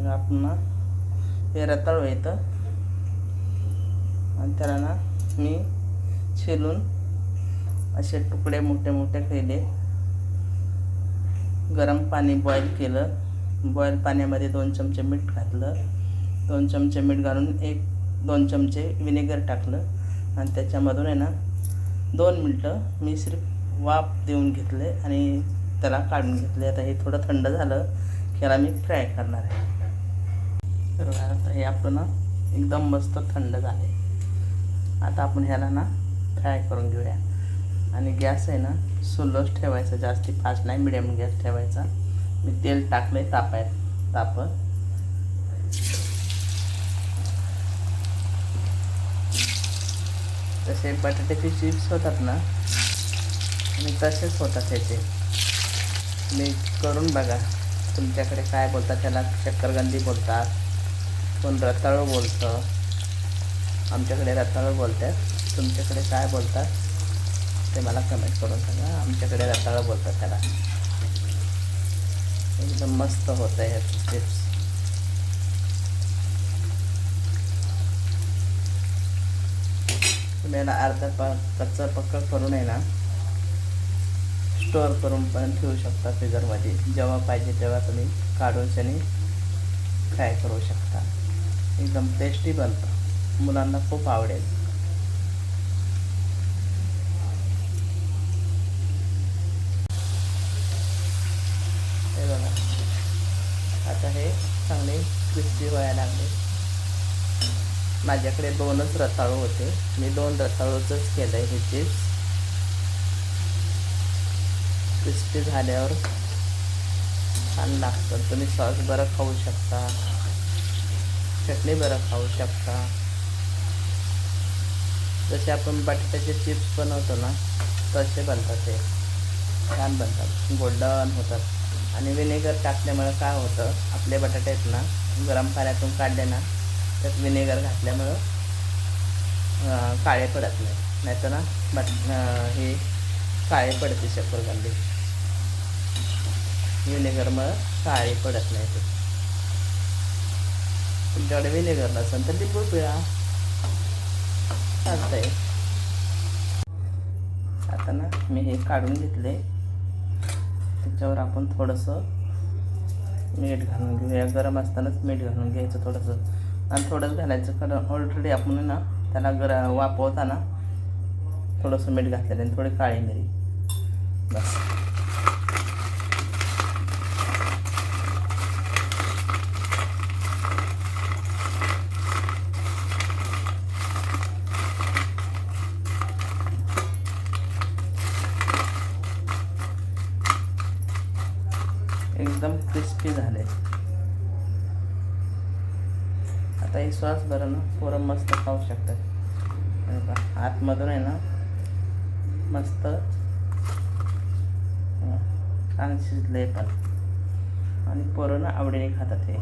मग आपण ना हे रताळू येतं आणि त्याला ना मी छिलून असे तुकडे मोठे मोठे केले. गरम पाणी बॉईल केलं. बॉईल पाण्यामध्ये 2 चमचे मीठ घातलं. 2 चमचे मीठ घालून 1-2 चमचे विनेगर टाकलं आणि त्याच्यामधून आहे ना 2 मिनटं मी सिर्फ वाफ देऊन घेतले आणि त्याला काढून घेतले. आता हे थोडं थंड झालं की याला मी फ्राय करणार आहे. तर आता हे आपलं ना एकदम मस्त थंड झाले. आता आपण ह्याला ना फ्राय करून घेऊया. आणि गॅस आहे ना स्लोच ठेवायचा, जास्ती फास्ट नाही, मिडियम गॅस ठेवायचा. मी तेल टाकलं आहे तापत. तसे बटाट्याचे चिप्स होतात ना आणि तसेच होतात ह्याचे. मी करून बघा. तुमच्याकडे काय बोलतात त्याला, शक्करकंदी बोलतात, कोण रताळू बोलतं. आमच्याकडे रताळू बोलतात. तुमच्याकडे काय बोलतात ते मला कमेंट करून सांगा. आमच्याकडे रताळू बोलतात त्याला. एकदम मस्त होतं आहे ह्याचं चिप्स. तुम्ही याला अर्धा कच्चा पक्का करून आहे ना स्टोअर करून पण ठेवू शकता फ्रीजरमध्ये. जेव्हा पाहिजे तेव्हा तुम्ही काढून आणि फ्राय करू शकता. एकदम टेस्टी बनतं. मुलांना खूप आवडेल. हे बघा आता हे चांगले क्रिस्पी व्हायला लागले. माझ्याकडे 2च रताळू होते. मी 2 रताळूचंच केलं आहे हे चिप्स. क्रिस्पी झाल्यावर छान लागतं. तुम्ही सॉस बरं खाऊ शकता, चटणी बरं खाऊ शकता. जसे आपण बटाट्याचे चिप्स बनवतो ना तसे बनतात. ते छान बनतात, गोल्डन होतात. आणि विनेगर टाकल्यामुळं काय होतं, आपले बटाटे आहेत ना गरम पाण्यातून काढले ना त्यात विनेगर घातल्यामुळं काळे पडत नाही तर ना हे काळे पडते शक्करकंदी. विनेगरमुळं काळे पडत नाही. ते तुमच्याकडे विनेगर नसेल तर लिंबू पिळा, चालतं आहे. आता ना मी हे काढून घेतले. त्याच्यावर आपण थोडंसं मीठ घालून घेऊया. गरम असतानाच मीठ घालून घ्यायचं थोडंसं, आणि थोडंच घालायचं कारण ऑलरेडी आपण ना त्याला वापरताना थोडंसं मीठ घातलेलं आणि थोडी काळी मिरी बस. एकदम क्रिस्पी झाले. आता ही सॉस बरं ना पोरं मस्त खाऊ शकतात. आतमधून आहे ना मस्त छान शिजले पण, आणि पोरं ना आवडीने खातात हे.